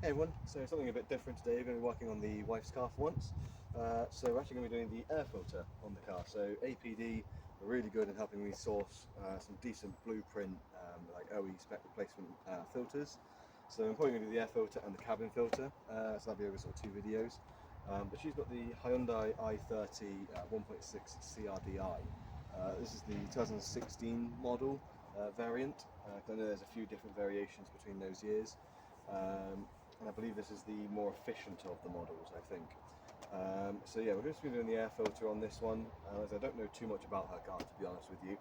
Hey everyone, so something a bit different today. We're going to be working on the wife's car for once. So we're actually going to be doing the air filter on the car. So APD are really good in helping me source some decent blueprint like OE spec replacement filters. So I'm probably going to do the air filter and the cabin filter, so that'll be over sort of 2 videos. But she's got the Hyundai i30 1.6 CRDI. This is the 2016 model variant. I know there's a few different variations between those years. And I believe this is the more efficient of the models, I think. So yeah, we're just going to be doing the air filter on this one. As I don't know too much about her car, to be honest with you,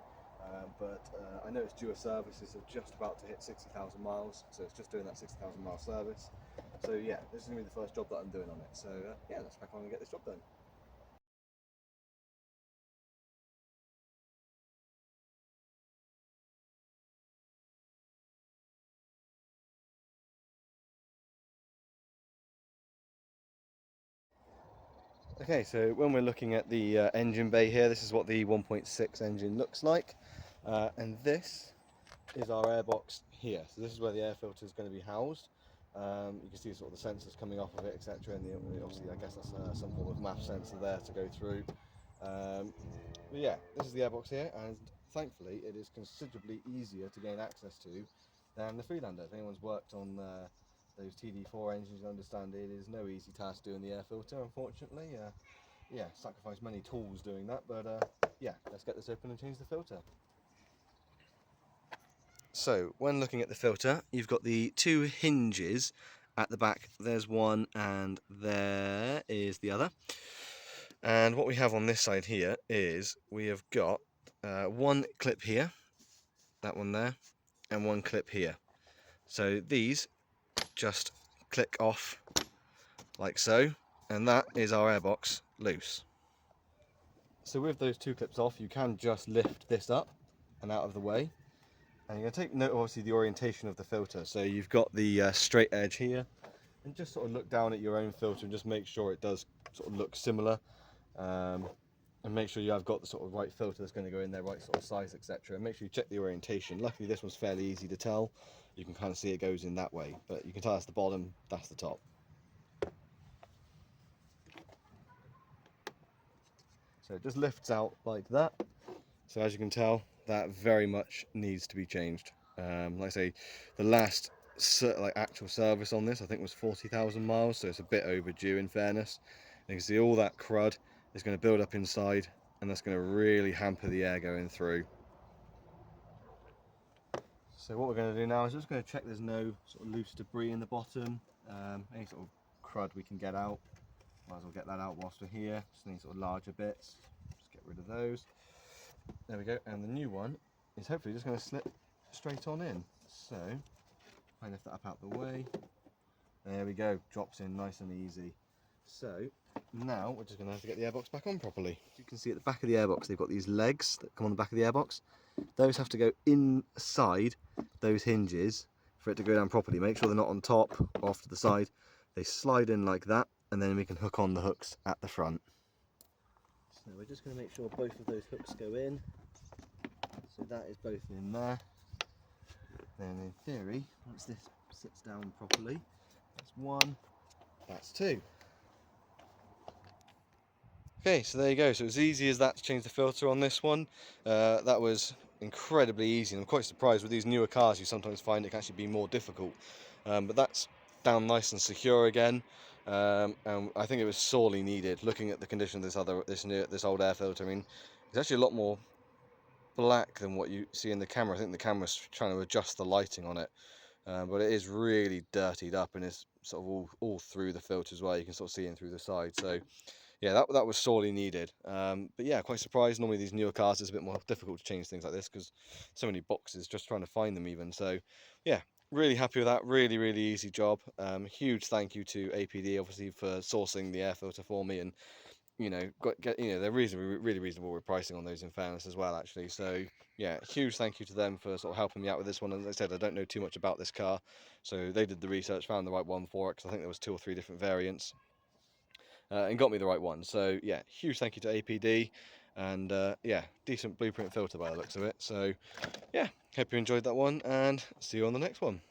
but I know it's due a service. It's just about to hit 60,000 miles, so it's just doing that 60,000 mile service. So yeah, this is going to be the first job that I'm doing on it. So yeah, let's crack on and get this job done. Okay, so when we're looking at the engine bay here, this is what the 1.6 engine looks like, and this is our airbox here. So this is where the air filter is going to be housed. You can see sort of the sensors coming off of it, etc. And obviously, I guess that's some form of MAF sensor there to go through. But yeah, this is the airbox here, and thankfully, it is considerably easier to gain access to than the Freelander. If anyone's worked on those TD4 engines, you understand it is no easy task doing the air filter, unfortunately. Yeah, sacrifice many tools doing that, but yeah, let's get this open and change the filter. So when looking at the filter, you've got the 2 hinges at the back. There's one and there is the other. And what we have on this side here is we have got one clip here, that one there, and one clip here. So these just click off like so, and that is our airbox loose. So with those 2 clips off, you can just lift this up and out of the way. And you're going to take note, obviously, the orientation of the filter. So you've got the straight edge here, and just sort of look down at your own filter and just make sure it does sort of look similar. And make sure you have got the sort of right filter that's going to go in there, right sort of size, etc. And make sure you check the orientation. Luckily, this one's fairly easy to tell. You can kind of see it goes in that way, but you can tell that's the bottom, that's the top. So it just lifts out like that. So as you can tell, that very much needs to be changed. Like I say, the last actual service on this I think was 40,000 miles, so it's a bit overdue in fairness. And you can see all that crud is going to build up inside, and that's going to really hamper the air going through. So what we're going to do now is just going to check there's no sort of loose debris in the bottom, any sort of crud we can get out. Might as well get that out whilst we're here. Just any sort of larger bits, just get rid of those. There we go, and the new one is hopefully just going to slip straight on in. So, I lift that up out the way. There we go, drops in nice and easy. So, now we're just going to have to get the airbox back on properly. You can see at the back of the airbox, they've got these legs that come on the back of the airbox. Those have to go inside those hinges for it to go down properly. Make sure they're not on top or off to the side. They slide in like that, and then we can hook on the hooks at the front. So we're just going to make sure both of those hooks go in. So that is both in there. Then in theory, once this sits down properly, that's 1, that's 2. Okay, so there you go. So it's easy as that to change the filter on this one. That was incredibly easy, and I'm quite surprised with these newer cars you sometimes find it can actually be more difficult. But that's down nice and secure again. And I think it was sorely needed. Looking at the condition of this old air filter, I mean, it's actually a lot more black than what you see in the camera. I think the camera's trying to adjust the lighting on it, but it is really dirtied up, and it's sort of all through the filter as well. You can sort of see in through the side. So yeah, that was sorely needed. But yeah, quite surprised. Normally these newer cars it's a bit more difficult to change things like this because so many boxes, just trying to find them even. So yeah, really happy with that. Really easy job. Huge thank you to APD obviously for sourcing the air filter for me, and they're really reasonable with pricing on those in fairness as well actually. So yeah, huge thank you to them for sort of helping me out with this one. As I said, I don't know too much about this car, so they did the research, found the right one for it, because I think there was 2 or 3 different variants, and got me the right one. So yeah, huge thank you to APD, and yeah, decent blueprint filter by the looks of it. So yeah, hope you enjoyed that one, and see you on the next one.